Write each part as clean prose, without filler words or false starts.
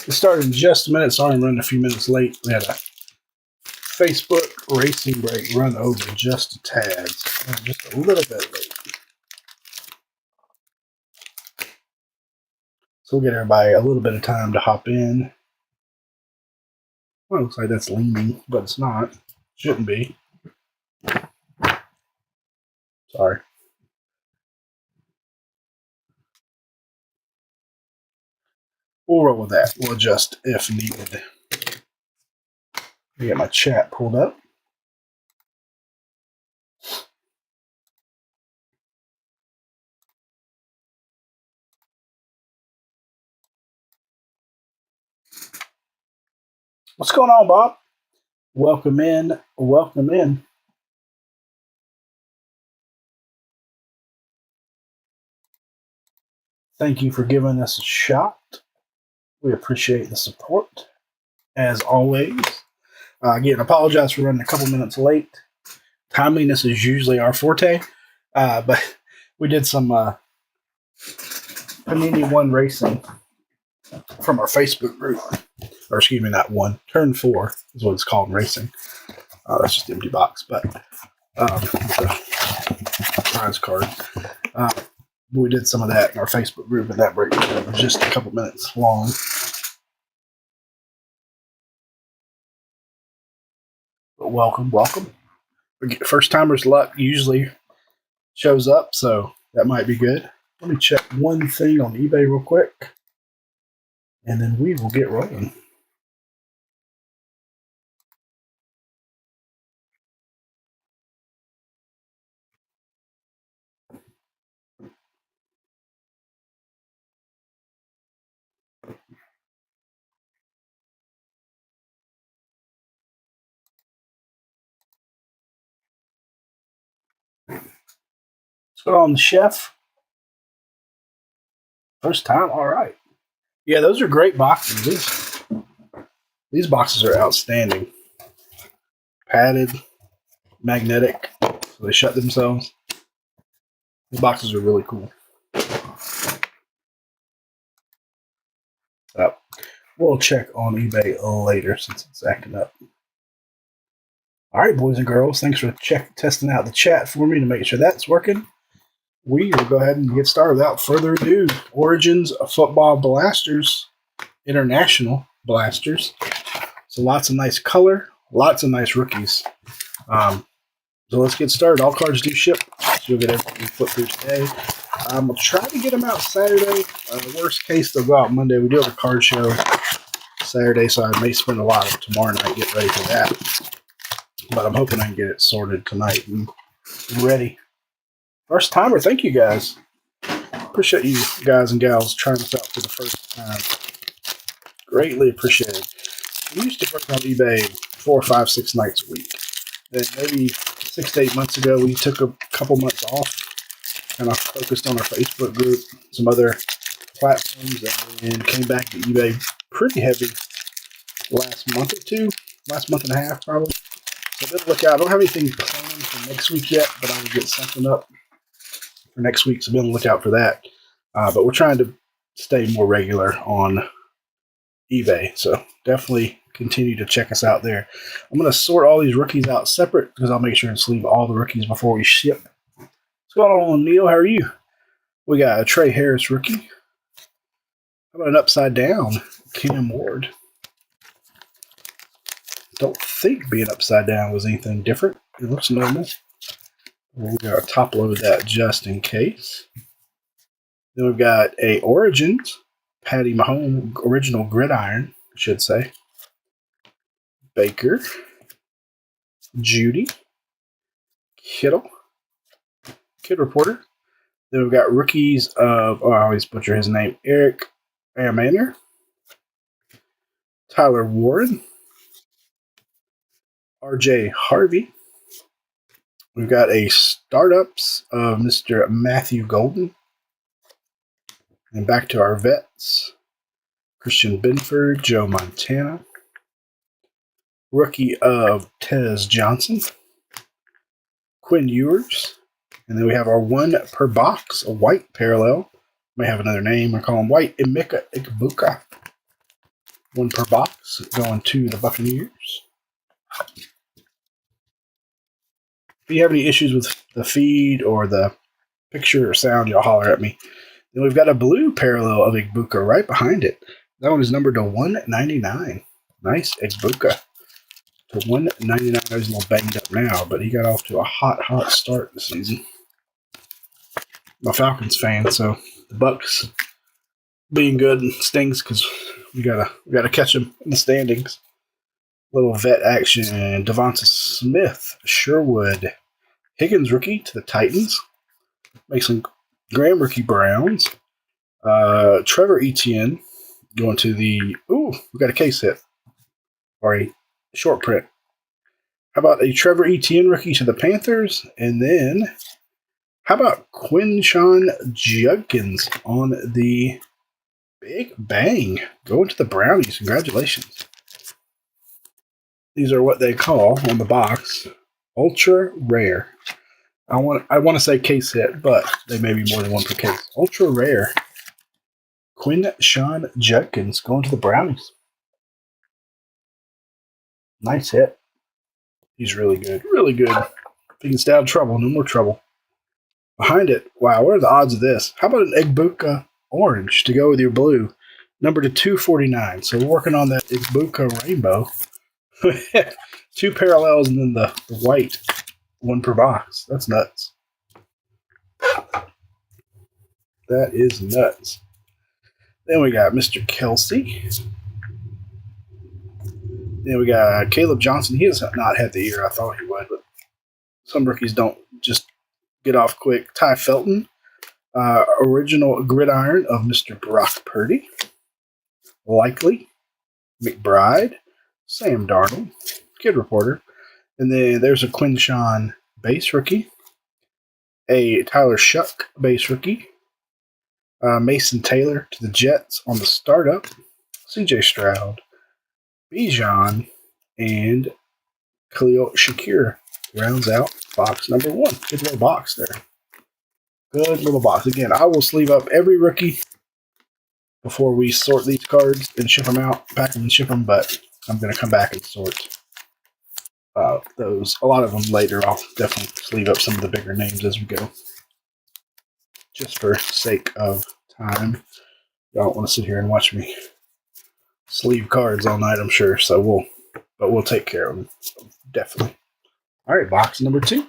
It started in just a minute. Sorry, I'm running a few minutes late. We had a Facebook racing break run over just a tad. So I'm just a little bit late. So we'll get everybody a little bit of time to hop in. Well, it looks like that's leaning, but it's not. Shouldn't be. Sorry. We'll roll with that. We'll adjust if needed. Get my chat pulled up. What's going on, Bob? Welcome in. Welcome in. Thank you for giving us a shot. We appreciate the support, as always. Again, apologize for running a couple minutes late. Timeliness is usually our forte, but we did some Panini 1 racing from our Facebook group. Or excuse me, not 1. Turn 4 is what it's called in racing. That's just an empty box, but prize card. We did some of that in our Facebook group, and that break was just a couple minutes long. But welcome. First timers luck usually shows up, so that might be good. Let me check one thing on eBay real quick, and then we will get rolling. Let's go on the chef. First time, all right. Yeah, those are great boxes. These boxes are outstanding. Padded, magnetic, so they shut themselves. These boxes are really cool. We'll check on eBay later since it's acting up. All right, boys and girls, thanks for testing out the chat for me to make sure that's working. We will go ahead and get started without further ado. Origins of Football Blasters, International Blasters. So lots of nice color, lots of nice rookies. So let's get started. All cards do ship, so you'll get everything flipped through today. We'll try to get them out Saturday. Worst case, they'll go out Monday. We do have a card show Saturday, so I may spend a lot of tomorrow night getting ready for that. But I'm hoping I can get it sorted tonight and ready. First timer, thank you guys. Appreciate you guys and gals trying this out for the first time. Greatly appreciated. We used to work on eBay 4, 5, 6 nights a week. And maybe 6 to 8 months ago, we took a couple months off and I focused on our Facebook group, some other platforms, and came back to eBay pretty heavy last month and a half probably. So be on the lookout. I don't have anything planned for next week yet, but I will get something up for next week, so be on the lookout for that. But we're trying to stay more regular on eBay, so definitely continue to check us out there. I'm going to sort all these rookies out separate because I'll make sure to sleeve all the rookies before we ship. What's going on, Neil? How are you? We got a Trey Harris rookie. How about an upside down Cam Ward? Don't think being upside down was anything different. It looks normal. We're going to top load that just in case. Then we've got a Origins Patty Mahomes original gridiron, I should say. Baker, Judy, Kittle, Kid Reporter. Then we've got rookies of, I always butcher his name, Eric Amaner, Tyler Warren, RJ Harvey. We've got a startups of Mr. Matthew Golden. And back to our vets, Christian Benford, Joe Montana. Rookie of Tez Johnson, Quinn Ewers. And then we have our one per box, a white parallel. May have another name. I call him White Emeka Ikbuka. One per box going to the Buccaneers. If you have any issues with the feed or the picture or sound, y'all holler at me. Then we've got a blue parallel of Igbuka right behind it. That one is numbered to 199. Nice Igbuka to 199. He's a little banged up now, but he got off to a hot start this season. I'm a Falcons fan, so the Bucks being good stings because we gotta catch them in the standings. Little vet action. Devonta Smith, Sherwood, Higgins rookie to the Titans. Mason Graham rookie Browns. Trevor Etienne going to the. Ooh, we got a case hit or a short print. How about a Trevor Etienne rookie to the Panthers, and then how about Quinshawn Judkins on the Big Bang going to the Brownies? Congratulations. These are what they call on the box ultra rare. I want to say case hit, but they may be more than one per case. Ultra rare. Quinshawn Judkins going to the Brownies. Nice hit. He's really good. Really good. If he can stay out of trouble, no more trouble. Behind it, wow, what are the odds of this? How about an Igbuka orange to go with your blue? Number to 249. So we're working on that Igbuka rainbow. 2 parallels and then the white. One per box. That's nuts. That is nuts. Then we got Mr. Kelsey. Then we got Caleb Johnson. He has not had the year I thought he would, but some rookies don't just get off quick. Ty Felton. Original gridiron of Mr. Brock Purdy. Likely. McBride. Sam Darnold. Kid Reporter. And then there's a Quinshawn base rookie. A Tyler Shuck base rookie. Mason Taylor to the Jets on the startup. CJ Stroud. Bijan. And Khalil Shakir rounds out box number 1. Good little box there. Good little box. Again, I will sleeve up every rookie before we sort these cards and ship them out, pack them and ship them, but I'm going to come back and sort those. A lot of them later. I'll definitely sleeve up some of the bigger names as we go. Just for sake of time. Y'all don't want to sit here and watch me sleeve cards all night, I'm sure, so we'll take care of them. Definitely. All right, box number 2.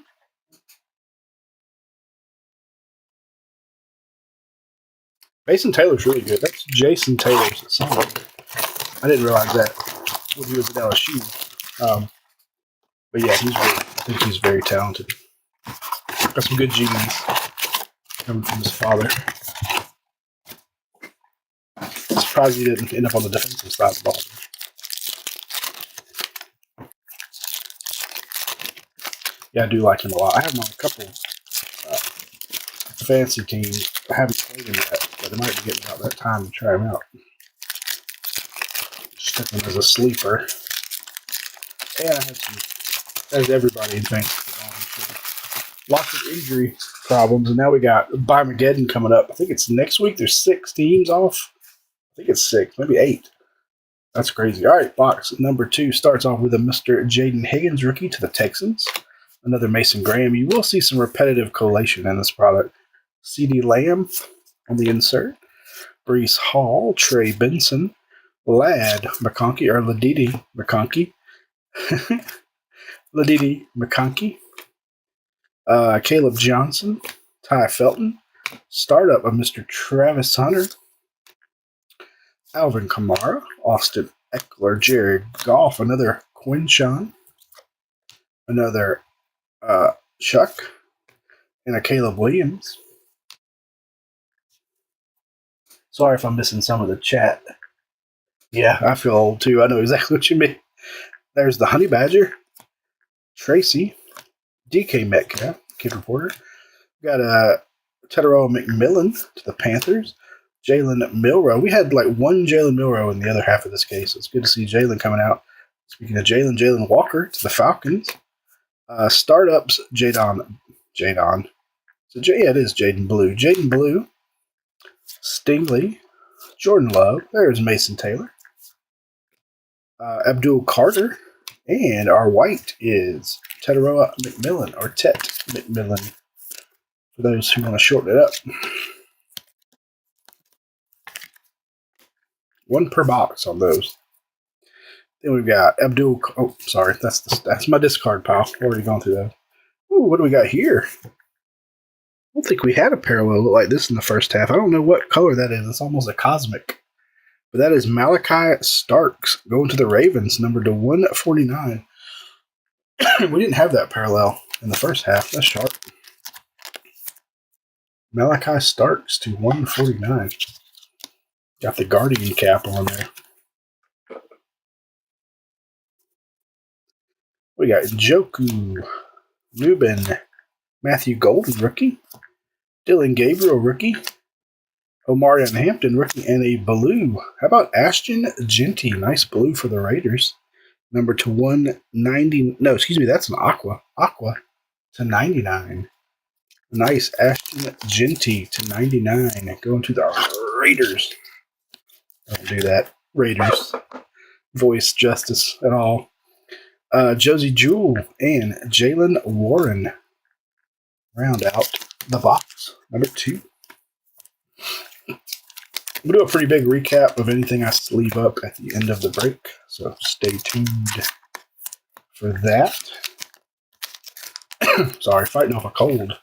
Mason Taylor's really good. That's Jason Taylor's son. I didn't realize that when he was at LSU. But yeah, I think he's very talented. Got some good genes coming from his father. Surprised he didn't end up on the defensive side of the ball. Yeah, I do like him a lot. I have him on a couple fancy teams. I haven't played him yet, but it might be getting about that time to try him out. Just took him as a sleeper. And I had some, as everybody in fantasy, lots of injury problems, and now we got Bimageddon coming up. I think it's next week. There's 6 teams off. I think it's 6, maybe 8. That's crazy. All right, box number 2 starts off with a Mr. Jaden Higgins rookie to the Texans. Another Mason Graham. You will see some repetitive collation in this product. CD Lamb on the insert. Brees Hall, Trey Benson, Lad McConkey, or Ladidi McConkey. Ladidi McConkey. Caleb Johnson, Ty Felton. Startup of Mr. Travis Hunter. Alvin Kamara, Austin Eckler, Jared Goff, another Quinshawn, another Chuck, and a Caleb Williams. Sorry if I'm missing some of the chat. Yeah, I feel old too. I know exactly what you mean. There's the Honey Badger, Tracy, DK Metcalf, Kid Reporter. Got a Tedero McMillan to the Panthers. Jalen Milrow. We had like one Jalen Milrow in the other half of this case. It's good to see Jalen coming out. Speaking of Jalen Walker to the Falcons. Startups, Jadon. So, yeah, it is Jaden Blue. Jaden Blue. Stingley. Jordan Love. There's Mason Taylor. Abdul Carter. And our white is Tetaroa McMillan, or Tet McMillan, for those who want to shorten it up. One per box on those. Then we've got Abdul. Oh, sorry, that's my discard pile. Already gone through that. Ooh, what do we got here? I don't think we had a parallel look like this in the first half. I don't know what color that is. It's almost a cosmic. But that is Malachi Starks going to the Ravens, numbered to 149. We didn't have that parallel in the first half. That's sharp. Malachi Starks to 149. Got the Guardian cap on there. We got Joku, Lubin, Matthew Golden, rookie. Dylan Gabriel, rookie. Omarion Hampton, rookie, and a blue. How about Ashton Genty? Nice blue for the Raiders. Number to 190. No, excuse me, that's an aqua. Aqua to 99. Nice Ashton Genty to 99. Going to the Raiders. Don't do that. Raiders. Voice justice at all. Josie Jewell and Jalen Warren round out the box. Number 2. We'll do a pretty big recap of anything I sleeve up at the end of the break, so stay tuned for that. Sorry, fighting off a cold.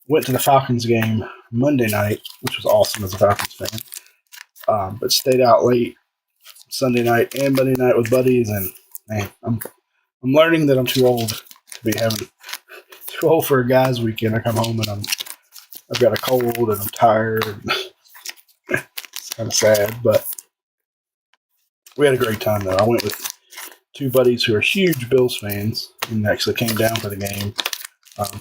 Went to the Falcons game Monday night, which was awesome as a Falcons fan, but stayed out late Sunday night and Monday night with buddies, and man, I'm learning that I'm too old to be too old for a guys' weekend. I come home and I've got a cold and I'm tired. It's kind of sad, but we had a great time though. I went with 2 buddies who are huge Bills fans and actually came down for the game.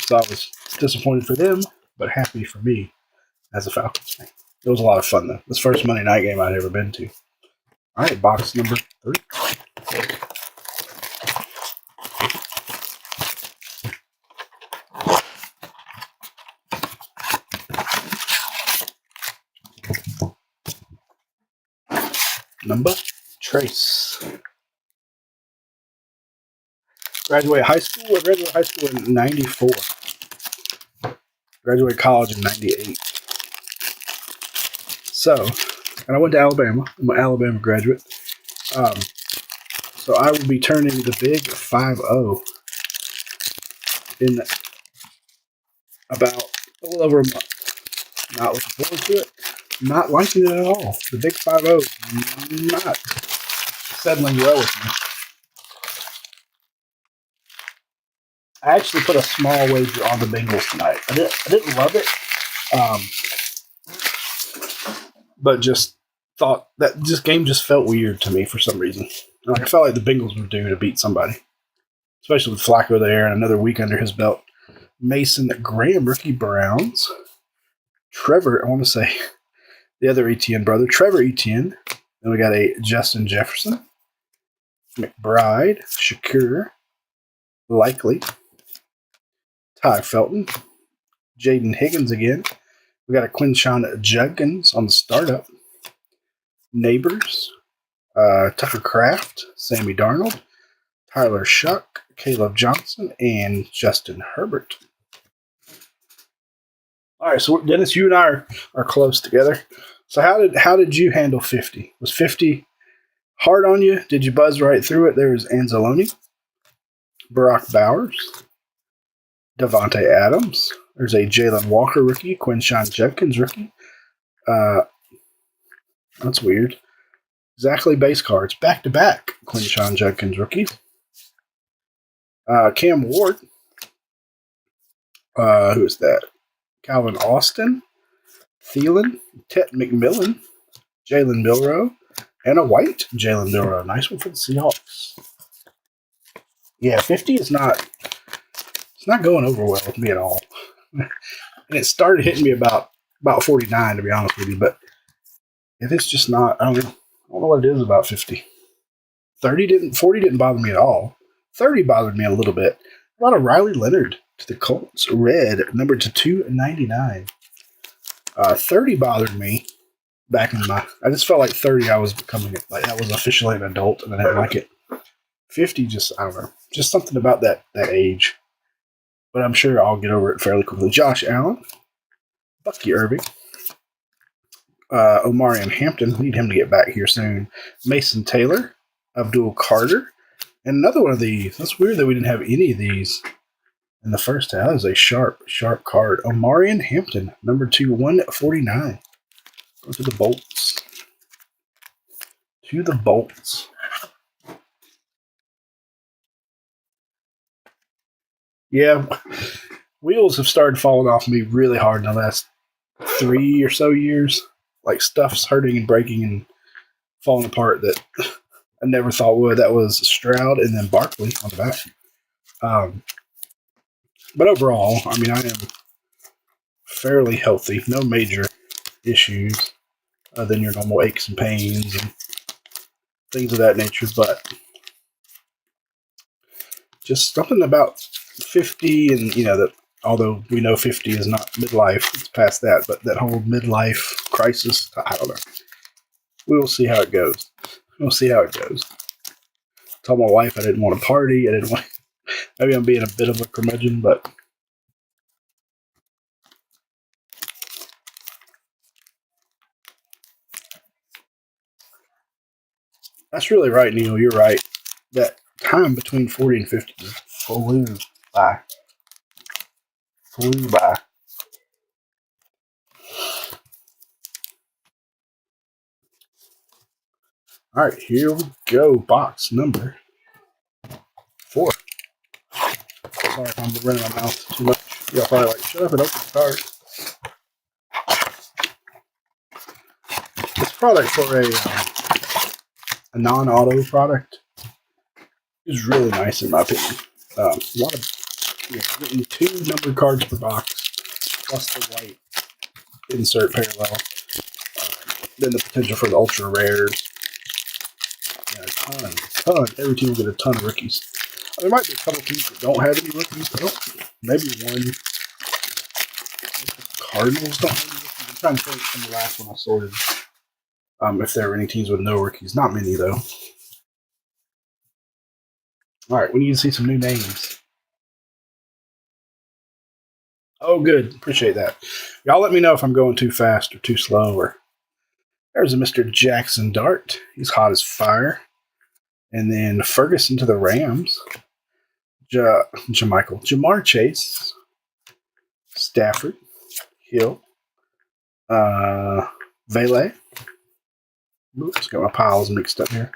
So I was disappointed for them, but happy for me as a Falcons fan. It was a lot of fun though. This first Monday night game I'd ever been to. All right, box number 3. Number Trace. Graduated high school. I graduated high school in 94. Graduated college in 98. So, and I went to Alabama. I'm an Alabama graduate. So I will be turning the big 5-0 in about a little over a month. Not looking forward to it. Not liking it at all. The big 5-0 is not settling well with me. I actually put a small wager on the Bengals tonight. I didn't love it, but just thought that this game just felt weird to me for some reason. Like I felt like the Bengals were due to beat somebody, especially with Flacco there and another week under his belt. Mason Graham, rookie Browns. Trevor, I want to say the other Etienne brother, Trevor Etienne. Then we got a Justin Jefferson, McBride, Shakur, Likely, Ty Felton, Jaden Higgins again. We got a Quinshon Judkins on the startup. Neighbors, Tucker Kraft, Sammy Darnold, Tyler Shuck, Caleb Johnson, and Justin Herbert. All right, so Dennis, you and I are close together. So how did you handle 50? Was 50 hard on you? Did you buzz right through it? There's Anzalone, Brock Bowers, Devontae Adams. There's a Jalen Walker rookie, Quinshon Judkins rookie. That's weird. Exactly base cards. Back-to-back Quinshon Judkins rookies. Cam Ward. Who is that? Calvin Austin. Thielen. Tet McMillan. Jalen Milroe. And a white Jalen Milroe. Nice one for the Seahawks. Yeah, 50 is not... It's not going over well with me at all. And it started hitting me about 49, to be honest with you. But it's just not... I don't know what it is about 50. 40 didn't bother me at all. 30 bothered me a little bit. How about a Riley Leonard to the Colts? Red, numbered to 299. 30 bothered me back in I just felt like 30 I was becoming it. Like I was officially an adult and I didn't like it. 50 just, I don't know. Just something about that age. But I'm sure I'll get over it fairly quickly. Josh Allen, Bucky Irving, Omarion Hampton. Need him to get back here soon. Mason Taylor, Abdul Carter, and another one of these. That's weird that we didn't have any of these in the first half. That is a sharp card. Omarion Hampton, number 2, 149. Go to the Bolts. To the Bolts. Yeah, wheels have started falling off me really hard in the last 3 or so years. Like stuff's hurting and breaking and falling apart that I never thought would. That was Stroud and then Barkley on the back. But overall, I mean, I am fairly healthy. No major issues other than your normal aches and pains and things of that nature. But just something about 50 and, that although we know 50 is not midlife, it's past that, but that whole midlife crisis, I don't know. We will see how it goes. We'll see how it goes. I told my wife I didn't want to party. I didn't want. Maybe I'm being a bit of a curmudgeon, but that's really right, Neil. You're right. That time between 40 and 50 flew by. Flew by. All right, here we go. Box number 4. Sorry if I'm running my mouth too much. Y'all probably like, shut up and open the card. This product for a non-auto product is really nice in my opinion. A lot of getting 2 numbered cards per box plus the white insert parallel. Then the potential for the ultra rares. Yeah, a ton. Every team will get a ton of rookies. There might be a couple teams that don't have any rookies. Maybe one. The Cardinals don't have any rookies. I'm trying to think from the last one I sorted. If there were any teams with no rookies. Not many, though. All right, we need to see some new names. Oh, good. Appreciate that. Y'all let me know if I'm going too fast or too slow. Or there's a Mr. Jackson Dart. He's hot as fire. And then Ferguson to the Rams. Jamar Chase. Stafford. Hill. Vele. Oops, got my piles mixed up here.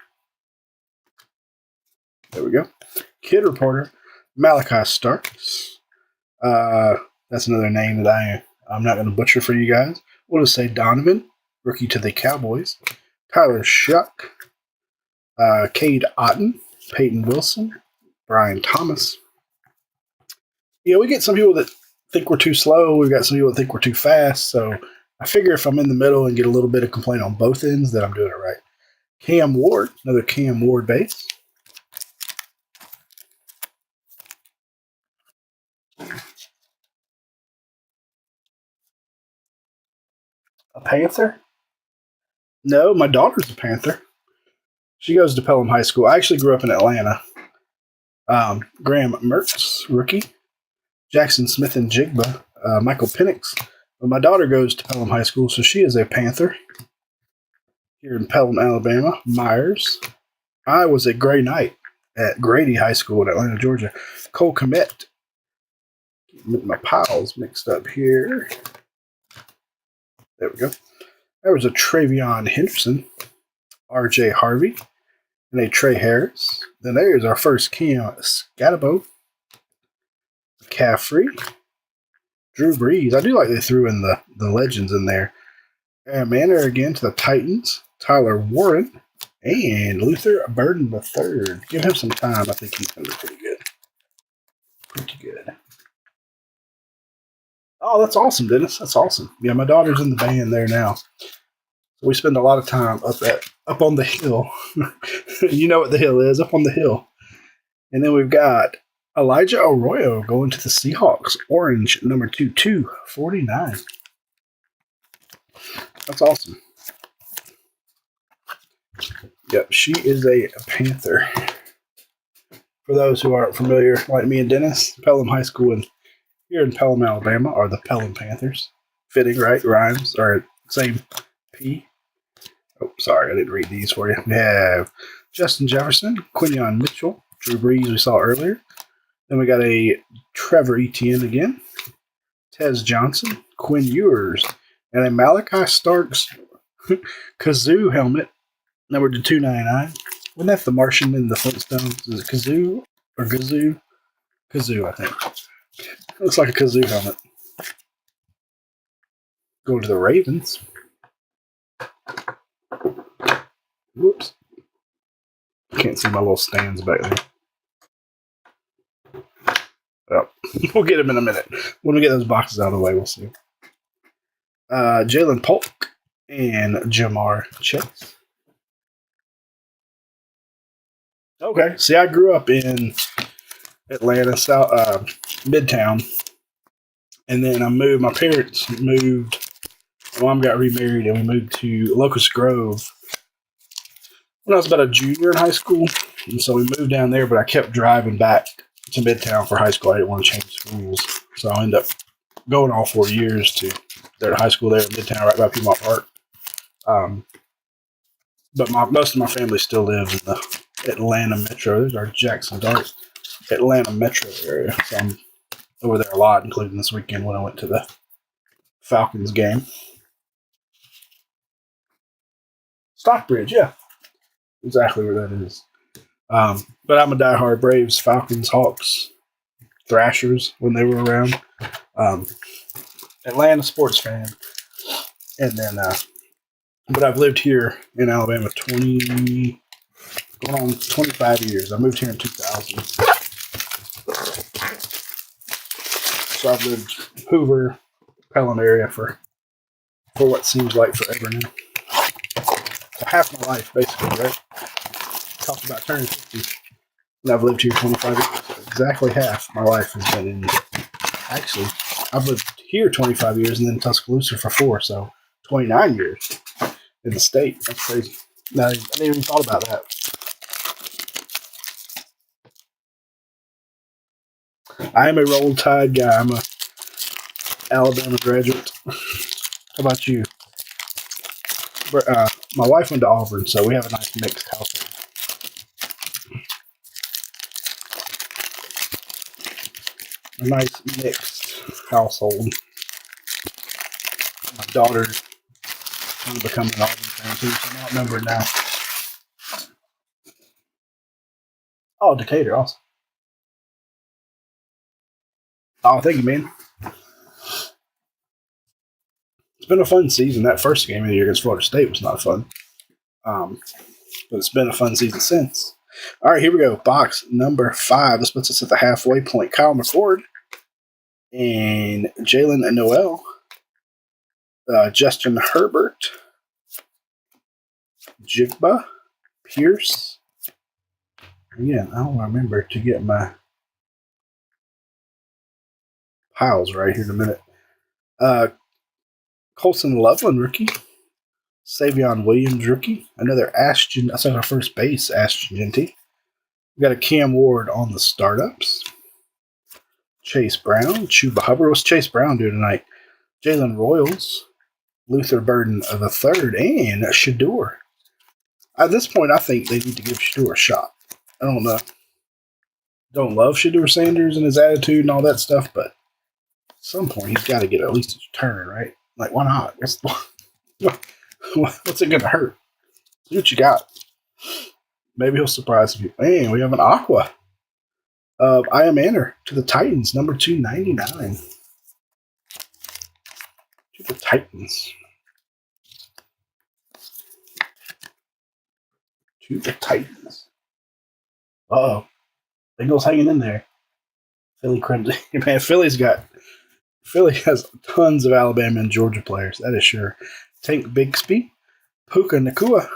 There we go. Kid Reporter. Malachi Starks. That's another name that I'm not going to butcher for you guys. We'll just say Donovan, rookie to the Cowboys. Tyler Shuck. Cade Otton. Peyton Wilson. Brian Thomas. Yeah, we get some people that think we're too slow. We've got some people that think we're too fast. So I figure if I'm in the middle and get a little bit of complaint on both ends, that I'm doing it right. Cam Ward. Another Cam Ward base. A Panther? No, my daughter's a Panther. She goes to Pelham High School. I actually grew up in Atlanta. Graham Mertz, rookie. Jackson Smith and Jigba. Michael Penix. But my daughter goes to Pelham High School, so she is a Panther. Here in Pelham, Alabama. Myers. I was a Gray Knight at Grady High School in Atlanta, Georgia. Cole Kmet. My piles mixed up here. There we go. There was a Travion Henderson, R.J. Harvey, and a Trey Harris. Then there's our first Cam Scatabo, McCaffrey, Drew Brees. I do like they threw in the legends in there. And Manor again to the Titans, Tyler Warren, and Luther Burden III. Give him some time. I think he's going to be pretty good. Pretty good. Oh, that's awesome, Dennis. That's awesome. Yeah, my daughter's in the band there now. We spend a lot of time up on the hill. You know what the hill is, up on the hill. And then we've got Elijah Arroyo going to the Seahawks. Orange, number 2, 249. That's awesome. Yep, she is a Panther. For those who aren't familiar, like me and Dennis, Pelham High School and here in Pelham, Alabama, are the Pelham Panthers. Fitting, right? Rhymes are same P. Oh, sorry, I didn't read these for you. We have Justin Jefferson, Quinion Mitchell, Drew Brees we saw earlier. Then we got a Trevor Etienne again, Tez Johnson, Quinn Ewers, and a Malachi Starks Kazoo helmet, number to 299. Wasn't that the Martian in the Flintstones? Is it Kazoo or Gazoo? Kazoo, I think. Looks like a Kazoo helmet. Go to the Ravens. Whoops. Can't see my little stands back there. Oh, we'll get them in a minute. When we get those boxes out of the way, we'll see. Jalen Polk and Jamar Chase. Okay, see, I grew up in Atlanta, Midtown, and then I moved. My parents moved. My mom got remarried, and we moved to Locust Grove when I was about a junior in high school, and so we moved down there. But I kept driving back to Midtown for high school. I didn't want to change schools, so I ended up going all 4 years to their high school there in Midtown, right by Piedmont Park. But most of my family still lives in the Atlanta metro. There's our Jackson Dart Atlanta metro area. So I'm over there a lot, including this weekend when I went to the Falcons game. Stockbridge, yeah. Exactly where that is. But I'm a diehard Braves, Falcons, Hawks, Thrashers when they were around. Atlanta sports fan. And then, but I've lived here in Alabama going on 25 years. I moved here in 2000. So I've lived Hoover, Pelham area for what seems like forever now. So half my life, basically, right? Talked about turning 50. And I've lived here 25 years. Exactly half my life has been in. Actually, I've lived here 25 years and then Tuscaloosa for 4, so 29 years in the state. That's crazy. No, I didn't even thought about that. I am a Roll Tide guy. I'm a Alabama graduate. How about you? My wife went to Auburn, so we have a nice mixed household. A nice mixed household. My daughter's going to become an Auburn fan too, so I'm outnumbered now. Oh, Decatur, awesome. Oh, thank you, man. It's been a fun season. That first game of the year against Florida State was not fun. But it's been a fun season since. All right, here we go. Box number 5. This puts us at the halfway point. Kyle McCord and Jalen Noel. Justin Herbert. Jigba. Pierce. Again, I don't remember to get my piles right here in a minute. Colson Loveland, rookie. Savion Williams, rookie. Another Ashton. That's our first base, Ashton Genty. We got a Cam Ward on the startups. Chase Brown. Chuba Hubbard. What's Chase Brown doing tonight? Jalen Royals. Luther Burden of the third. And Shador. At this point, I think they need to give Shador a shot. I don't know. Don't love Shador Sanders and his attitude and all that stuff, but at some point, he's got to get at least a turn, right? Like, why not? What's it going to hurt? See what you got. Maybe he'll surprise people. And we have an Aqua of I Am Anner to the Titans, number 299. To the Titans. To the Titans. Uh-oh. Bengals hanging in there. Philly Crimson. Man, Philly has tons of Alabama and Georgia players. That is sure. Tank Bigsby. Puka Nakua.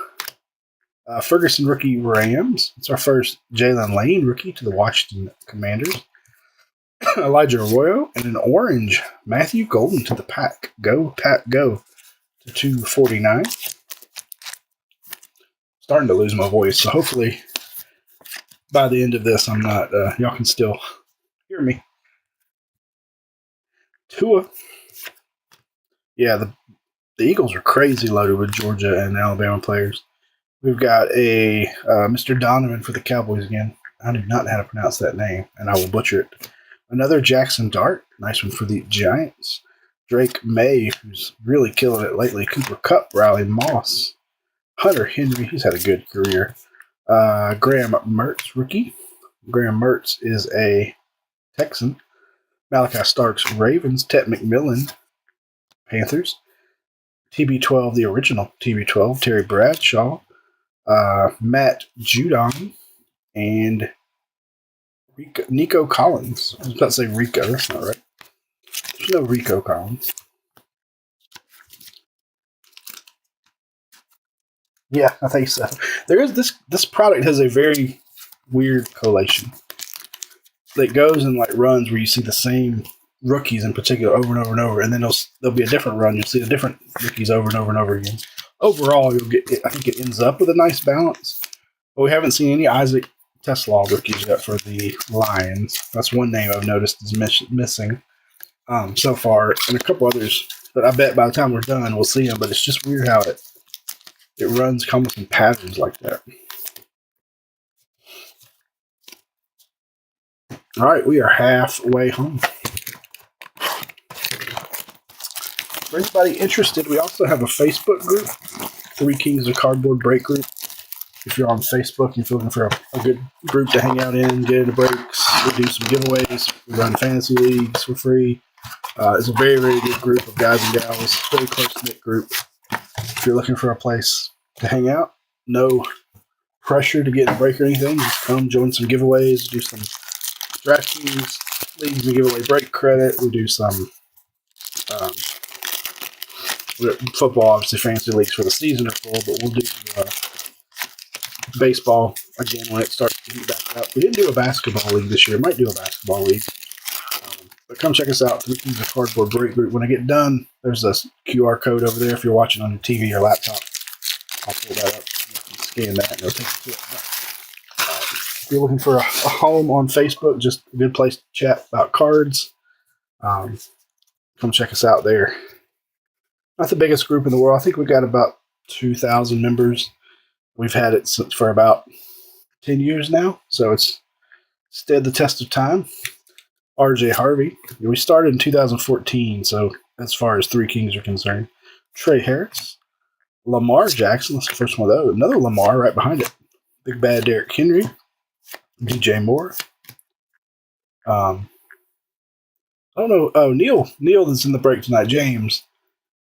Ferguson rookie Rams. It's our first Jalen Lane rookie to the Washington Commanders. Elijah Arroyo. And an orange Matthew Golden to the Pack. Go, Pack, go. To 249. starting to lose my voice, so hopefully by the end of this, I'm not. Y'all can still hear me. Tua. Yeah, the Eagles are crazy loaded with Georgia and Alabama players. We've got a Mr. Donovan for the Cowboys again. I do not know how to pronounce that name, and I will butcher it. Another Jackson Dart. Nice one for the Giants. Drake May, who's really killing it lately. Cooper Kupp, Riley Moss. Hunter Henry, he's had a good career. Graham Mertz, rookie. Graham Mertz is a Texan. Malachi Starks, Ravens. Tet McMillan, Panthers. TB12, the original TB12, Terry Bradshaw. Matt Judon, and Nico Collins. I was about to say Rico. That's not right. There's no Rico Collins. Yeah, I think so. There is this product has a very weird collation that goes and like runs where you see the same rookies in particular over and over and over, and then there'll be a different run. You'll see the different rookies over and over and over again. Overall, you'll get. I think it ends up with a nice balance. But we haven't seen any Isaac Tesla rookies yet for the Lions. That's one name I've noticed is missing so far, and a couple others that I bet by the time we're done we'll see them. But it's just weird how it runs almost in patterns like that. All right, we are halfway home. For anybody interested, we also have a Facebook group, Three Kings of Cardboard Break Group. If you're on Facebook and you're looking for a good group to hang out in, get into breaks, we do some giveaways, we run fantasy leagues for free. It's a very, very good group of guys and gals, very close-knit group. If you're looking for a place to hang out, no pressure to get in a break or anything, just come join some giveaways, do some DraftKings leagues, we give away break credit, we do some football, obviously fantasy leagues for the season are full, but we'll do baseball again when it starts to heat back up. We didn't do a basketball league this year. Might do a basketball league. But come check us out, Three Kings of Cardboard Break Group. When I get done, there's a QR code over there if you're watching on your TV or laptop. I'll pull that up. You can scan that and it'll take you to it. If you're looking for a home on Facebook, just a good place to chat about cards, come check us out there. Not the biggest group in the world. I think we got about 2,000 members. We've had it for about 10 years now, so it's stood the test of time. RJ Harvey. We started in 2014, so as far as Three Kings are concerned. Trey Harris. Lamar Jackson. That's the first one of those. Another Lamar right behind it. Big Bad Derrick Henry. DJ Moore. I don't know. Oh, Neil is in the break tonight. James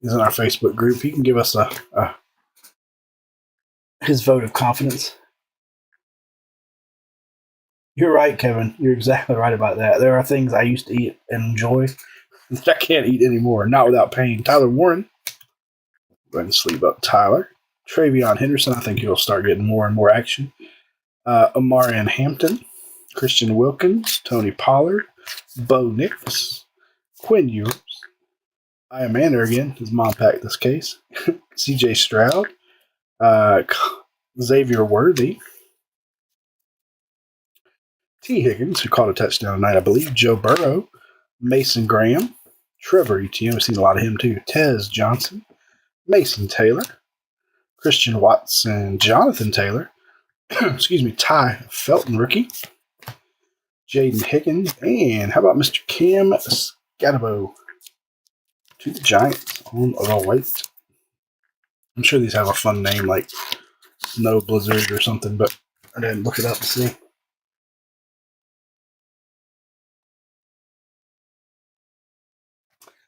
is in our Facebook group. He can give us his vote of confidence. You're right, Kevin. You're exactly right about that. There are things I used to eat and enjoy that I can't eat anymore, not without pain. Tyler Warren. Go ahead and sleeve up Tyler. Travion Henderson. I think he'll start getting more and more action. Amarian Hampton. Christian Wilkins. Tony Pollard. Bo Nix. Quinn Ewers. Iamander again. His mom packed this case. CJ Stroud. Xavier Worthy. T. Higgins, who caught a touchdown tonight, I believe. Joe Burrow. Mason Graham. Trevor Etienne. We've seen a lot of him too. Tez Johnson. Mason Taylor. Christian Watson. Jonathan Taylor. Excuse me. Ty Felton, rookie. Jaden Higgins. And how about Mr. Cam Scatabo to the Giants on the white. I'm sure these have a fun name like Snow Blizzard or something, but I didn't look it up to see.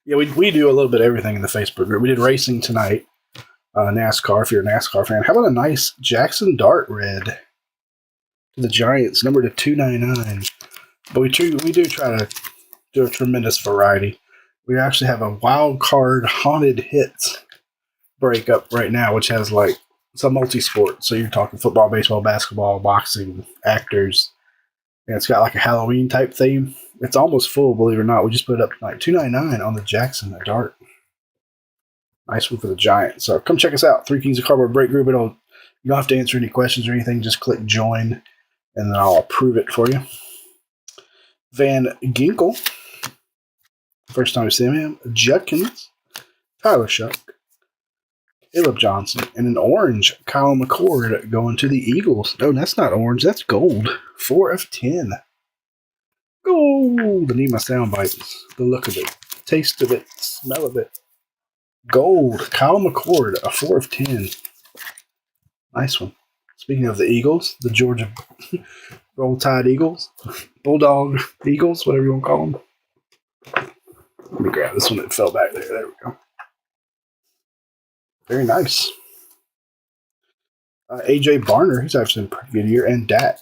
Yeah, we do a little bit of everything in the Facebook group. We did racing tonight, NASCAR, if you're a NASCAR fan. How about a nice Jackson Dart red to the Giants, number to 299. But we do try to do a tremendous variety. We actually have a wild card haunted hits break up right now, which has like some multi-sport. So you're talking football, baseball, basketball, boxing, actors. And it's got like a Halloween type theme. It's almost full, believe it or not. We just put it up like $2.99 on the Jackson Dart. Nice one for the Giants. So come check us out. Three Kings of Cardboard Break Group. It'll You don't have to answer any questions or anything. Just click join, and then I'll approve it for you. Van Ginkel. First time we see him. Judkins. Tyler Shuck. Caleb Johnson. And an orange, Kyle McCord going to the Eagles. Oh, that's not orange. That's gold. 4 of 10. Gold. I need my sound bites. The look of it. Taste of it. Smell of it. Gold. Kyle McCord. A 4 of 10. Nice one. Speaking of the Eagles, the Georgia Roll Tide Eagles. Bulldog Eagles, whatever you want to call them. Let me grab this one that fell back there. There we go. Very nice. AJ Barner, he's actually a pretty good year, and Dak.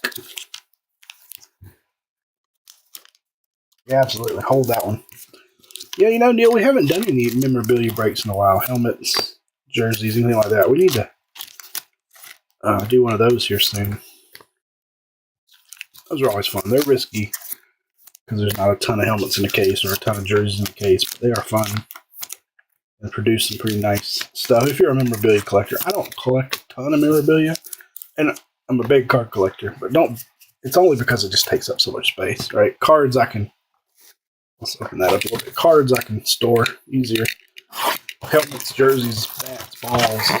Yeah, absolutely. Hold that one. Yeah, you know, Neil, we haven't done any memorabilia breaks in a while. Helmets, jerseys, anything like that. We need to do one of those here soon. Those are always fun. They're risky because there's not a ton of helmets in the case or a ton of jerseys in the case, but they are fun and produce some pretty nice stuff. If you're a memorabilia collector, I don't collect a ton of memorabilia, and I'm a big card collector, but it's only because it just takes up so much space, right? Cards let's open that up a little bit. Cards I can store easier. Helmets, jerseys, bats, balls.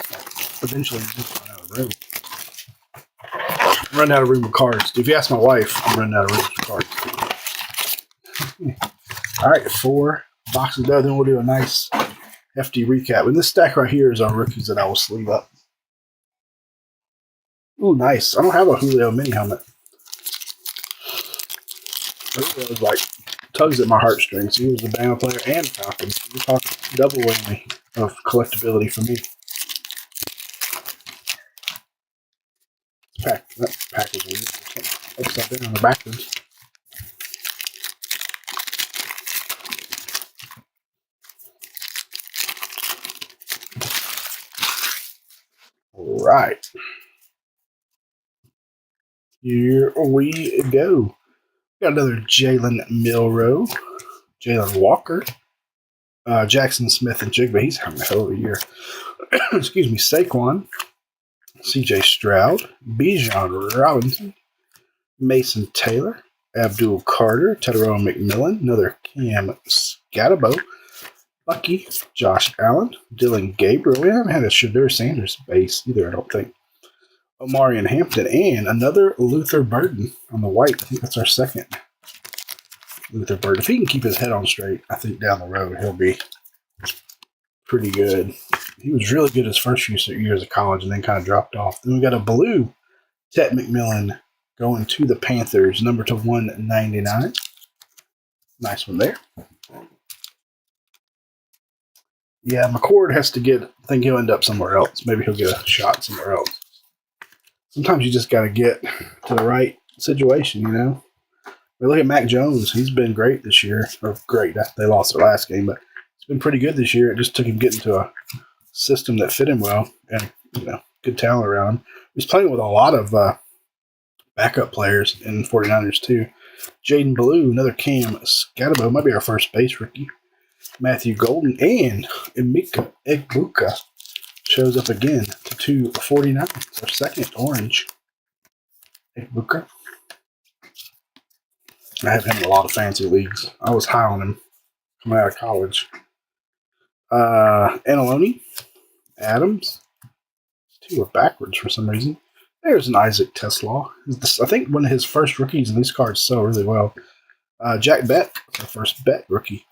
Eventually, you just run out of room. I'm running out of room with cards. If you ask my wife, I'm running out of room with cards. All right, 4 boxes there. Then we'll do a nice, hefty recap. And this stack right here is our rookies that I will sleeve up. Ooh, nice. I don't have a Julio mini helmet. Julio was like tugs at my heartstrings. He was a Bama player and Falcon. We're talking double whammy of collectability for me. That package is upside down on the backwards. All right. Here we go. Got another Jalen Milroe, Jalen Walker, Jackson Smith and Jigba. He's having a hell of a year. Excuse me, Saquon, CJ Stroud, Bijan Robinson, Mason Taylor, Abdul Carter, Tedero McMillan, another Cam Scatabo, Bucky, Josh Allen, Dylan Gabriel. We haven't had a Shadur Sanders base either, I don't think. Omarion Hampton, and another Luther Burden on the white. I think that's our second Luther Burden. If he can keep his head on straight, I think down the road he'll be pretty good. He was really good his first few years of college and then kind of dropped off. Then we got a blue Tet McMillan going to the Panthers, number to 199. Nice one there. Yeah, McCord has to get, I think he'll end up somewhere else. Maybe he'll get a shot somewhere else. Sometimes you just got to get to the right situation, you know. We look at Mac Jones. He's been great this year. Or great. They lost their last game, but he's been pretty good this year. It just took him getting to a system that fit him well and, you know, good talent around him. He's playing with a lot of backup players in 49ers, too. Jaden Blue, another Cam Scatabo, might be our first base rookie. Matthew Golden and Emeka Egbuka shows up again to 249. It's our second orange. Egbuka. I have him in a lot of fancy leagues. I was high on him coming out of college. Aneloni, Adams. Two are backwards for some reason. There's an Isaac Teslaw. I think one of his first rookies, and these cards sell really well. Jack Beck, the first Bet rookie.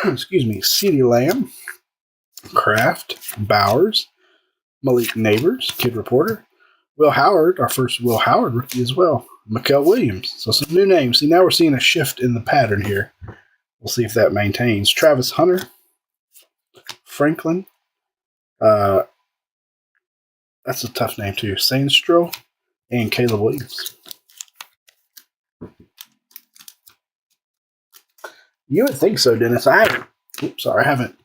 Excuse me. CeeDee Lamb, Kraft, Bowers, Malik Neighbors, Kid Reporter, Will Howard, our first Will Howard rookie as well. Mikael Williams. So some new names. See, now we're seeing a shift in the pattern here. We'll see if that maintains. Travis Hunter, Franklin. That's a tough name too. Sandstro and Caleb Williams. You would think so, Dennis. I haven't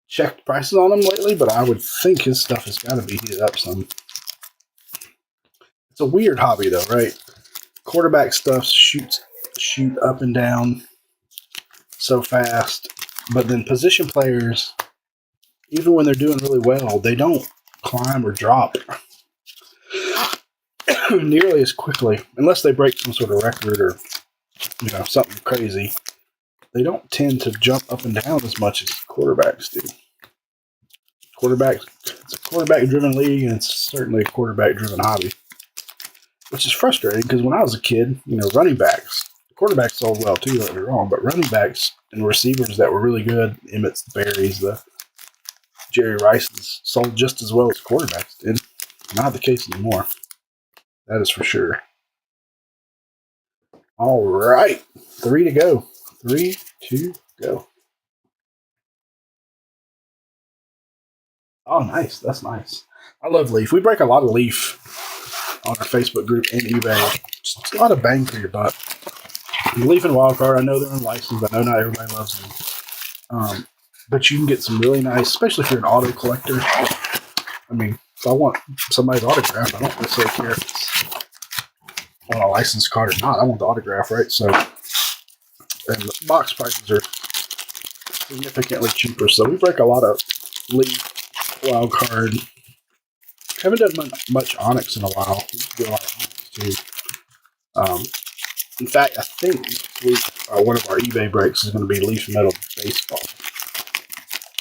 checked prices on them lately, but I would think his stuff has got to be heated up some. It's a weird hobby, though, right? Quarterback stuff shoot up and down so fast, but then position players, even when they're doing really well, they don't climb or drop nearly as quickly, unless they break some sort of record or something crazy. They don't tend to jump up and down as much as quarterbacks do. It's a quarterback-driven league, and it's certainly a quarterback-driven hobby, which is frustrating because when I was a kid, running backs, quarterbacks sold well too, don't get me wrong, but running backs and receivers that were really good, Emmett's, the Berries, the Jerry Rice's, sold just as well as quarterbacks did. Not the case anymore. That is for sure. All right, 3 to go. 3 to go. Oh, nice. That's nice. I love Leaf. We break a lot of Leaf on our Facebook group and eBay. Just a lot of bang for your buck. Leaf and Wildcard, I know they're unlicensed. I know not everybody loves them. But you can get some really nice, especially if you're an auto collector. I mean, if I want somebody's autograph, I don't necessarily care if it's on a licensed card or not. I want the autograph, right? So, and the box prices are significantly cheaper. So we break a lot of Leaf, Wildcard. Haven't done much Onyx in a while. We do a lot of Onyx too. In fact, I think one of our eBay breaks is going to be Leaf Metal Baseball.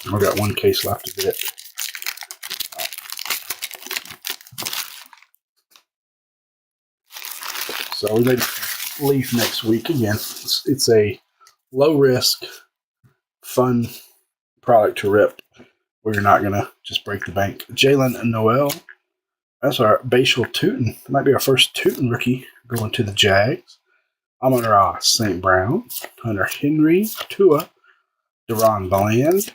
I've got one case left of it. So we may Leaf next week again. It's a low risk, fun product to rip where you're not going to just break the bank. Jalen Noel. That's our Bashal Tootin. That might be our first Tootin rookie going to the Jags. Amon-Ra St. Brown. Hunter Henry. Tua. Deron Bland.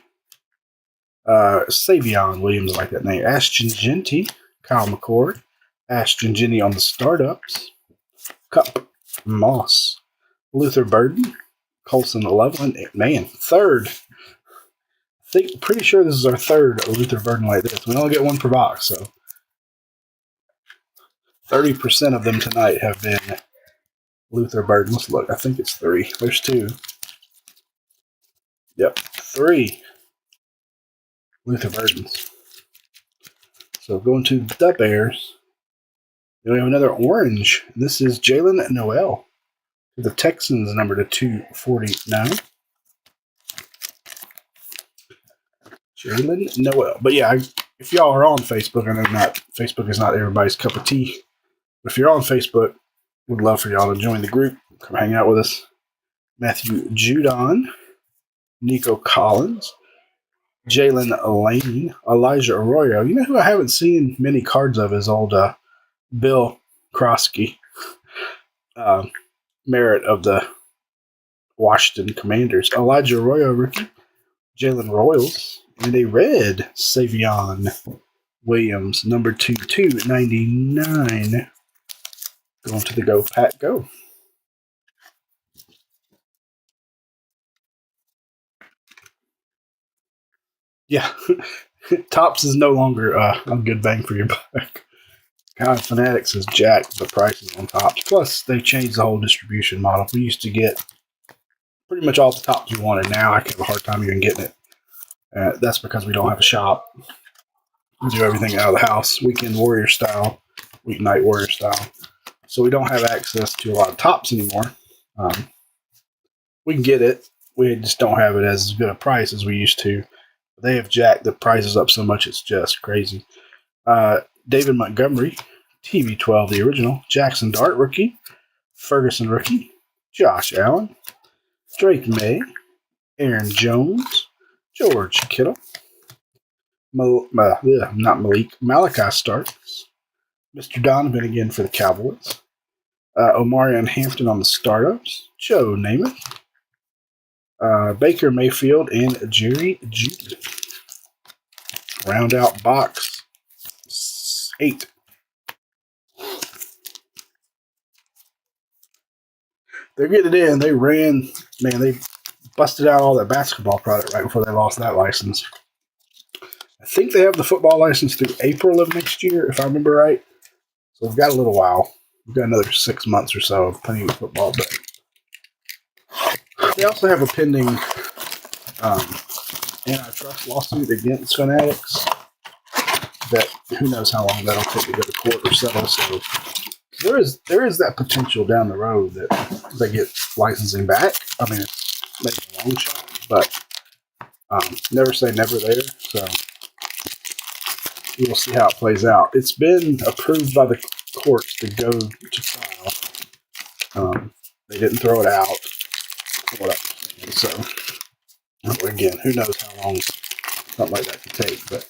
Savion Williams, I like that name. Ashton Genty. Kyle McCord. Ashton Genty on the startups. Cup. Moss. Luther Burden. Colson Loveland. Man, third. Pretty sure this is our third Luther Burden like this. We only get one per box, so 30% of them tonight have been Luther Burden. Let's look. I think it's 3. There's 2. Yep, 3 Luther Burdens. So going to the Bears. We have another orange. This is Jalen Noel. The Texans, number to 249. Jalen Noel. But yeah, if y'all are on Facebook, I know Facebook is not everybody's cup of tea. But if you're on Facebook, we'd love for y'all to join the group. Come hang out with us. Matthew Judon, Nico Collins, Jalen Lane, Elijah Arroyo. You know who I haven't seen many cards of is old Bill Krosky, Merit of the Washington Commanders. Elijah Arroyo rookie, Jalen Royals, and a red Savion Williams, number 2/299. Going to the Go Pack Go. Yeah, Topps is no longer a good bang for your buck. God, Fanatics has jacked the prices on Topps. Plus, they changed the whole distribution model. We used to get pretty much all the Topps we wanted. Now I have a hard time even getting it. That's because we don't have a shop. We do everything out of the house, weekend warrior style, weeknight warrior style. So we don't have access to a lot of Topps anymore. We can get it. We just don't have it as good a price as we used to. They have jacked the prices up so much it's just crazy. David Montgomery, TV12, the original. Jackson Dart, rookie. Ferguson, rookie. Josh Allen. Drake May. Aaron Jones. George Kittle. Not Malik. Malachi starts. Mr. Donovan again for the Cowboys. Omarion Hampton on the startups. Joe Namath. Baker Mayfield and Jerry Jeudy. Round out box 8. They're getting it in. They busted out all that basketball product right before they lost that license. I think they have the football license through April of next year, if I remember right. So we've got a little while. We've got another 6 months or so of Panini football. But they also have a pending antitrust lawsuit against Fanatics that who knows how long that'll take to go to court or settle. So there is that potential down the road that they get licensing back. I mean, it's maybe a long shot, but never say never there. So we'll see how it plays out. It's been approved by the courts to go to trial. They didn't throw it out. So again, who knows how long something like that could take, but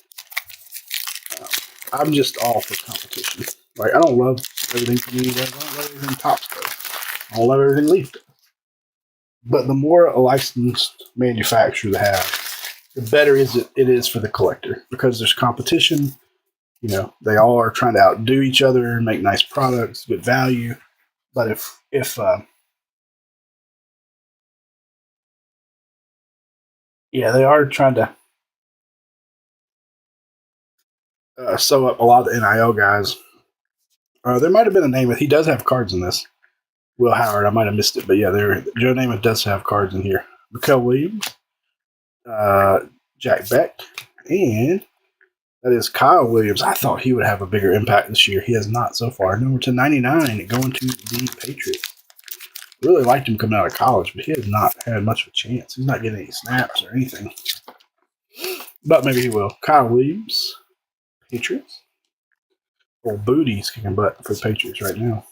I'm just all for competition. Like, I don't love everything Panini does. I don't love everything Topps does. I don't love everything Leaf does. But the more a licensed manufacturer they have, the better it is for the collector, because there's competition. You know, they all are trying to outdo each other, make nice products, good value. But if they are trying to sew up a lot of the NIL guys. There might have been a name. He does have cards in this. Will Howard. I might have missed it, but yeah, Joe Namath does have cards in here. Mikael Williams, Jack Beck, and that is Kyle Williams. I thought he would have a bigger impact this year. He has not so far. Number /99 going to the Patriots. Really liked him coming out of college, but he has not had much of a chance. He's not getting any snaps or anything. But maybe he will. Kyle Williams, Patriots. Old Booty's kicking butt for the Patriots right now.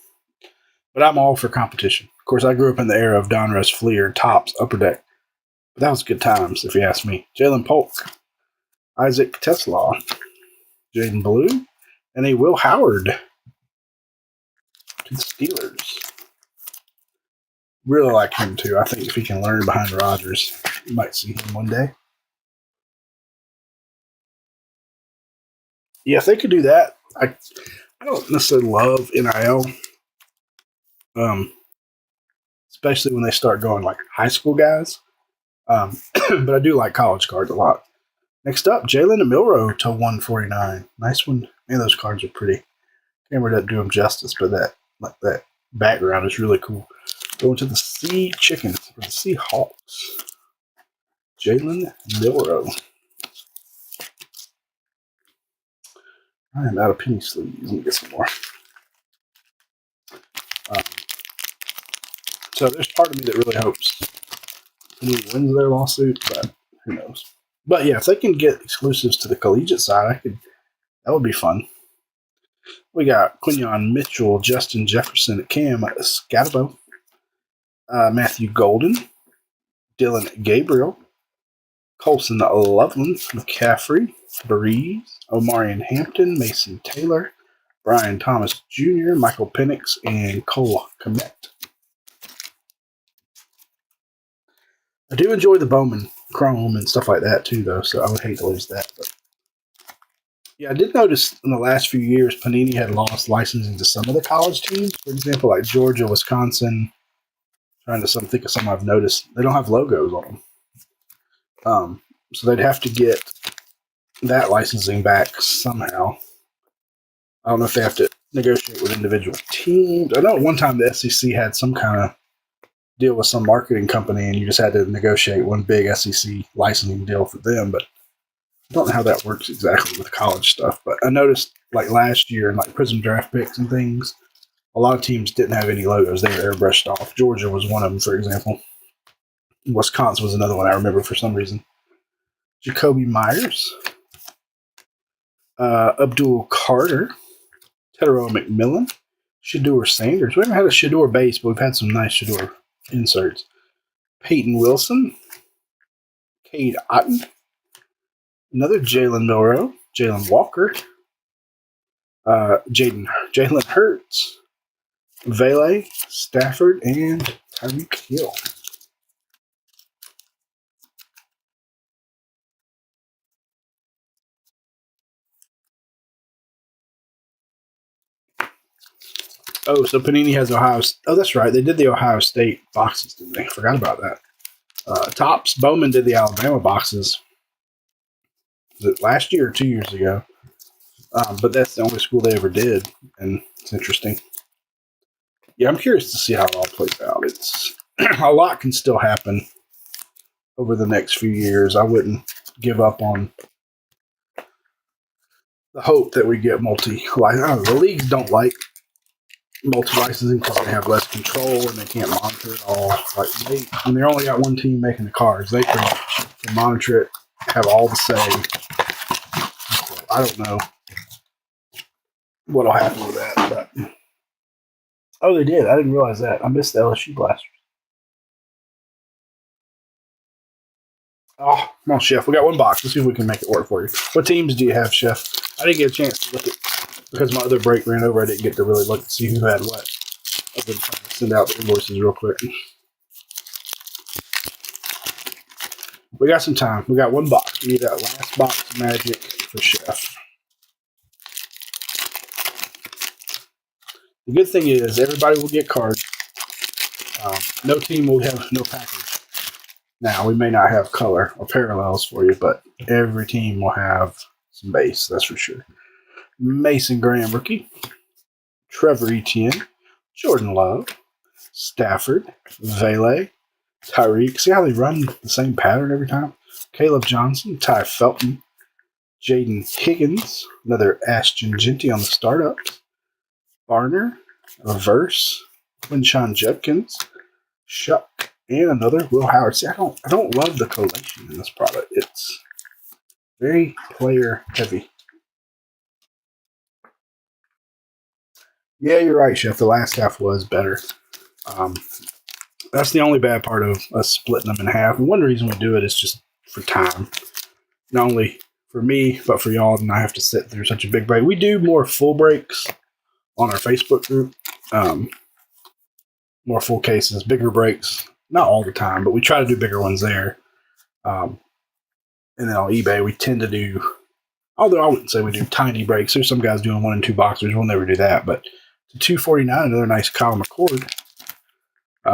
But I'm all for competition. Of course, I grew up in the era of Donruss, Fleer, Topps, Upper Deck. But that was good times, if you ask me. Jalen Polk, Isaac Tesla, Jaden Blue, and a Will Howard to the Steelers. Really like him, too. I think if he can learn behind Rodgers, you might see him one day. Yeah, if they could do that, I don't necessarily love NIL. Especially when they start going like high school guys. But I do like college cards a lot. Next up, Jalen Milroe to 149. Nice one. Man, those cards are pretty. Camera doesn't do them justice, but that background is really cool. Going to the Sea Chickens or the Seahawks. Jalen Milroe. I am out of penny sleeves. Let me get some more. So there's part of me that really hopes he wins their lawsuit, but who knows. But yeah, if they can get exclusives to the collegiate side, that would be fun. We got Quinyon Mitchell, Justin Jefferson, Cam Scatabo, Matthew Golden, Dylan Gabriel, Colson Loveland, McCaffrey, Breeze, Omarion Hampton, Mason Taylor, Brian Thomas Jr., Michael Penix, and Cole Kmet. I do enjoy the Bowman Chrome and stuff like that too, though, so I would hate to lose that. But yeah, I did notice in the last few years, Panini had lost licensing to some of the college teams. For example, like Georgia, Wisconsin. Trying to think of some I've noticed. They don't have logos on them. So they'd have to get that licensing back somehow. I don't know if they have to negotiate with individual teams. I know at one time the SEC had some kind of deal with some marketing company, and you just had to negotiate one big SEC licensing deal for them. But I don't know how that works exactly with college stuff. But I noticed like last year in like Prism draft picks and things, a lot of teams didn't have any logos. They were airbrushed off. Georgia was one of them, for example. Wisconsin was another one I remember for some reason. Jacoby Myers, Abdul Carter, Tedero McMillan, Shador Sanders. We haven't had a Shador base, but we've had some nice Shador inserts. Peyton Wilson, Cade Otton, another Jalen Milroe, Jalen Walker, Jalen Hurts, Vele, Stafford, and Tyreek Hill. Oh, so Panini has Ohio. Oh, that's right. They did the Ohio State boxes, didn't they? I forgot about that. Topps Bowman did the Alabama boxes. Was it last year or 2 years ago? But that's the only school they ever did, and it's interesting. Yeah, I'm curious to see how it all plays out. It's a lot can still happen over the next few years. I wouldn't give up on the hope that we get the leagues don't like multi-licensing because they have less control and they can't monitor it all. Like when they only got one team making the cards, they can monitor it, have all the say. So I don't know what'll happen with that, but oh, they did. I didn't realize that. I missed the LSU blasters. Oh, come on, Chef. We got one box. Let's see if we can make it work for you. What teams do you have, Chef? I didn't get a chance to look at because my other break ran over. I didn't get to really look and see who had what. I've been trying to send out the invoices real quick. We got some time. We got one box. We need that last box of Magic for Chef. The good thing is everybody will get cards. No team will have no package. Now, we may not have color or parallels for you, but every team will have some base, that's for sure. Mason Graham, rookie. Trevor Etienne. Jordan Love. Stafford. Vele. Tyreek. See how they run the same pattern every time? Caleb Johnson. Ty Felton. Jaden Higgins. Another Ashton Genty on the startups. Barner. Verse. Quinshon Judkins. Shuck. And another Will Howard. See, I don't love the collation in this product. It's very player heavy. Yeah, you're right, Chef. The last half was better. That's the only bad part of us splitting them in half. And one reason we do it is just for time. Not only for me, but for y'all, and I have to sit through such a big break. We do more full breaks on our Facebook group. More full cases, bigger breaks. Not all the time, but we try to do bigger ones there. And then on eBay, we tend to do, although I wouldn't say we do tiny breaks. There's some guys doing 1 and 2 boxers. We'll never do that. But to $249, another nice Kyle McCord.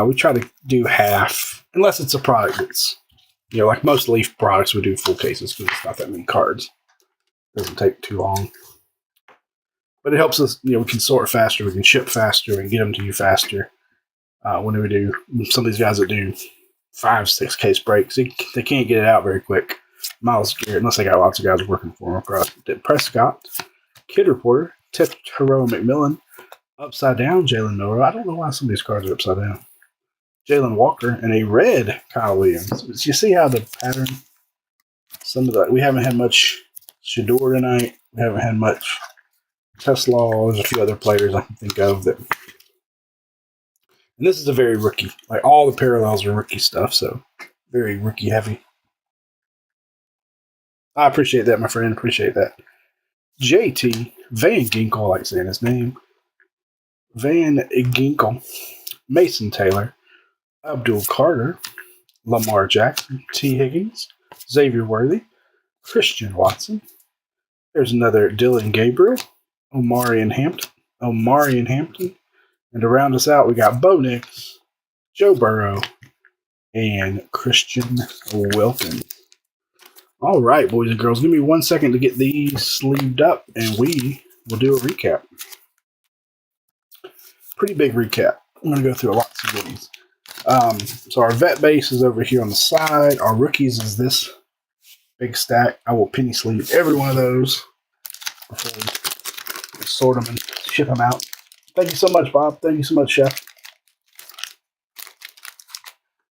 We try to do half, unless it's a product that's, like most Leaf products, we do full cases because it's not that many cards. It doesn't take too long. But it helps us, we can sort faster, we can ship faster, and get them to you faster. When we do, some of these guys that do 5-6 case breaks, they can't get it out very quick. Miles Garrett, unless they got lots of guys working for them across. Prescott, Kid Reporter, Tero McMillan, Upside Down, Jalen Miller. I don't know why some of these cards are upside down. Jalen Walker, and a red Kyle Williams. You see how the pattern, some of the, we haven't had much Shador tonight. We haven't had much Tesla. There's a few other players I can think of that. And this is a very rookie. Like all the parallels are rookie stuff, so very rookie heavy. I appreciate that, my friend. Appreciate that. JT Van Ginkel, I like saying his name. Van Ginkel. Mason Taylor. Abdul Carter. Lamar Jackson. T. Higgins. Xavier Worthy. Christian Watson. There's another Dylan Gabriel. Omarion Hampton. And to round us out, we got Bo Nix, Joe Burrow, and Christian Wilkins. All right, boys and girls, give me 1 second to get these sleeved up, and we will do a recap. Pretty big recap. I'm going to go through lots of these. So our vet base is over here on the side. Our rookies is this big stack. I will penny sleeve every one of those before we sort them and ship them out. Thank you so much, Bob. Thank you so much, Chef.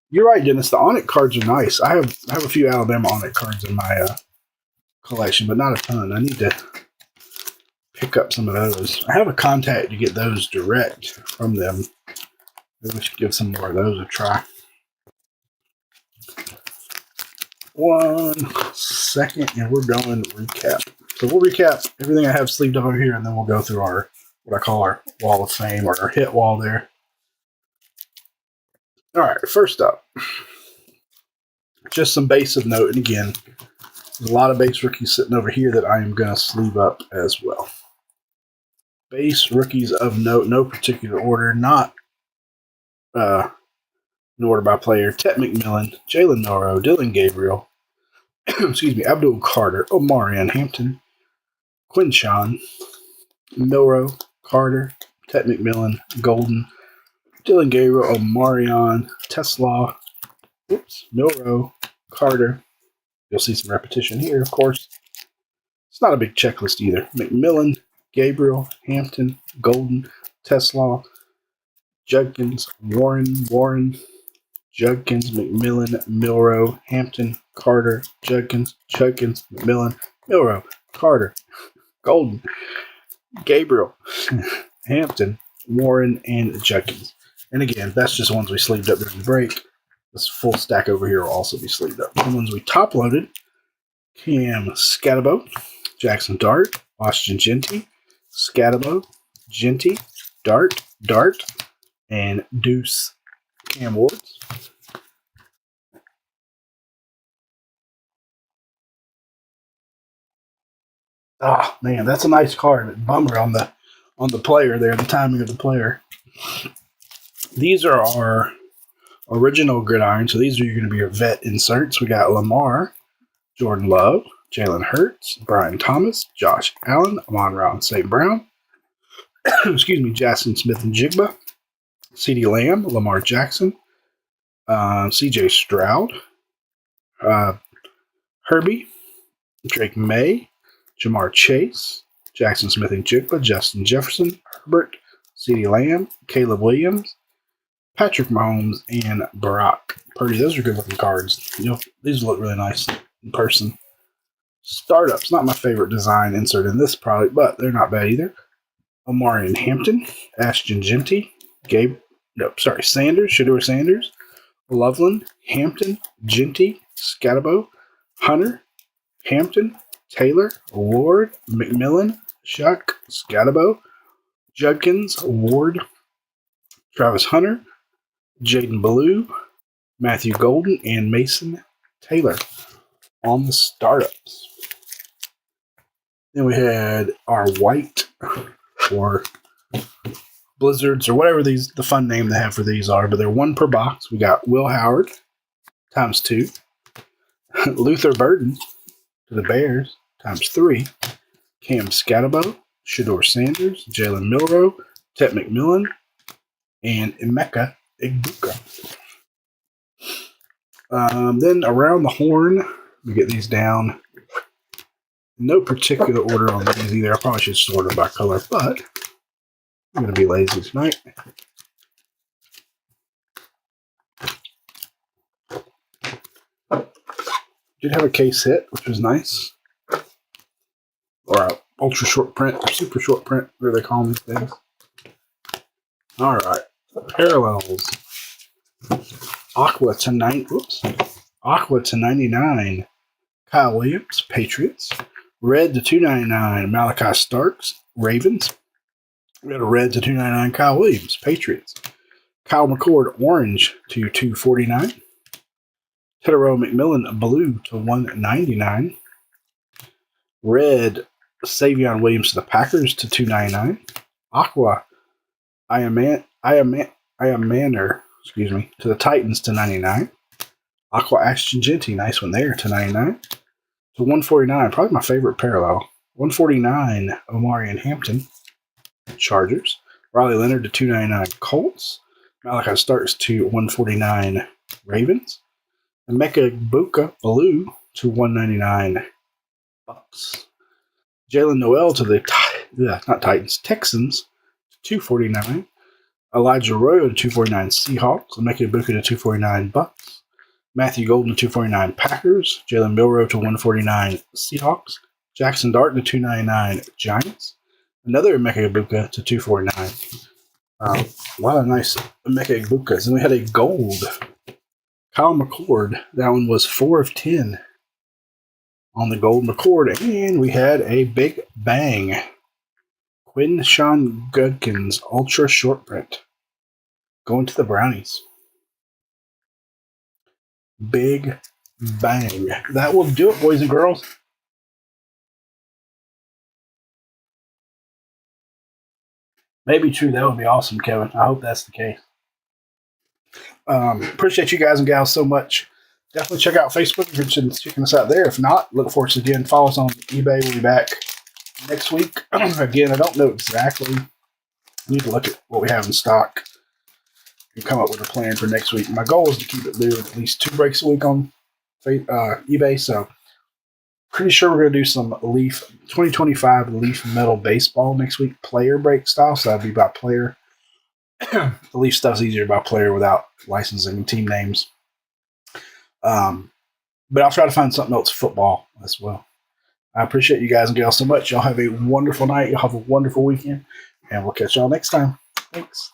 You're right, Dennis. The Onyx cards are nice. I have a few Alabama Onyx cards in my collection, but not a ton. I need to pick up some of those. I have a contact to get those direct from them. Maybe we should give some more of those a try. 1 second, and we're going to recap. So we'll recap everything I have sleeved up over here, and then we'll go through our what I call our wall of fame or our hit wall there. All right, first up, just some base of note. And again, there's a lot of base rookies sitting over here that I am going to sleeve up as well. Base rookies of note, no particular order, not in order by player. Tet McMillan, Jalen Noro, Dylan Gabriel, Abdul Carter, Omarion Hampton, Quinshon, Milrow, Carter, Tet McMillan, Golden, Dylan Gabriel, Omarion, Tesla, Milrow, Carter. You'll see some repetition here, of course. It's not a big checklist either. McMillan, Gabriel, Hampton, Golden, Tesla, Judkins, Warren, Judkins, McMillan, Milrow, Hampton, Carter, Judkins, McMillan, Milrow, Carter, Golden, Gabriel, Hampton, Warren, and Judkins. And again, that's just ones we sleeved up during the break. This full stack over here will also be sleeved up. The ones we top loaded: Cam Scatabo, Jackson Dart, Washington Genty, Scatabo, Genty, Dart, and Deuce Cam Wards. Oh man, that's a nice card. Bummer on the player there, the timing of the player. These are our original gridiron, so these are going to be your vet inserts. We got Lamar, Jordan Love, Jalen Hurts, Brian Thomas, Josh Allen, Amon-Ra St. Brown, excuse me, Jackson Smith and Jigba, CeeDee Lamb, Lamar Jackson, CJ Stroud, Herbie, Drake May, Jamar Chase, Jackson Smith and Jigba, Justin Jefferson, Herbert, CeeDee Lamb, Caleb Williams, Patrick Mahomes, and Brock Purdy. Those are good looking cards. These look really nice in person. Startups, not my favorite design insert in this product, but they're not bad either. Omarion Hampton, Ashton Genty, Shador Sanders, Loveland, Hampton, Genty, Scatabo, Hunter, Hampton, Taylor, Ward, McMillan, Shuck, Scatabo, Judkins, Ward, Travis Hunter, Jaden Ballou, Matthew Golden, and Mason Taylor on the startups. Then we had our white or blizzards or whatever the fun name they have for these are, but they're one per box. We got Will Howard times 2, Luther Burden to the Bears times 3, Cam Scatabo, Shador Sanders, Jalen Milrow, Tet McMillan, and Emeka Egbuka. Then around the horn, we get these down. No particular order on these either. I probably should sort them by color, but I'm going to be lazy tonight. Did have a case hit, which was nice. Or a ultra short print, or super short print, whatever they call them these days. All right. Parallels. Aqua to 99. Kyle Williams, Patriots. Red to 299. Malachi Starks, Ravens. We got a red to 299. Kyle Williams, Patriots. Kyle McCord, orange to 249. Tedero McMillan, blue to 199. Red, Savion Williams to the Packers to 299. Aqua, I am Manor, to the Titans to 99. Aqua Ashton Genty, nice one there, to 99. To 149, probably my favorite parallel. 149, Omarion Hampton, Chargers. Riley Leonard to 299, Colts. Malachi Starks to 149, Ravens. Emeka Egbuka, blue to 199, Bucks. Jalen Noel to the Texans to 249. Elijah Royal to 249, Seahawks. Emeka Egbuka to 249, Bucks. Matthew Golden to 249, Packers. Jalen Milrow to 149, Seahawks. Jackson Dart to 299, Giants. Another Emeka Egbuka to 249. A lot of nice Emeka Egbukas. And we had a gold Kyle McCord. That one was 4 of 10 on the gold McCord. And we had a big bang Quinn Judkins ultra short print going to the Brownies. Big bang. That will do it, boys and girls. Maybe true. That would be awesome, Kevin. I hope that's the case. Appreciate you guys and gals so much. Definitely check out Facebook if you're interested in checking us out there. If not, look forward to it again. Follow us on eBay. We'll be back next week. Again, I don't know exactly. I need to look at what we have in stock and come up with a plan for next week. My goal is to keep it doing at least 2 breaks a week on eBay. So Pretty sure we're going to do some Leaf 2025 Leaf Metal Baseball next week, player break style. So that'd be by player. The Leaf stuff's easier by player without licensing and team names. But I'll try to find something else football as well. I appreciate you guys and gals so much. Y'all have a wonderful night. Y'all have a wonderful weekend. And we'll catch y'all next time. Thanks.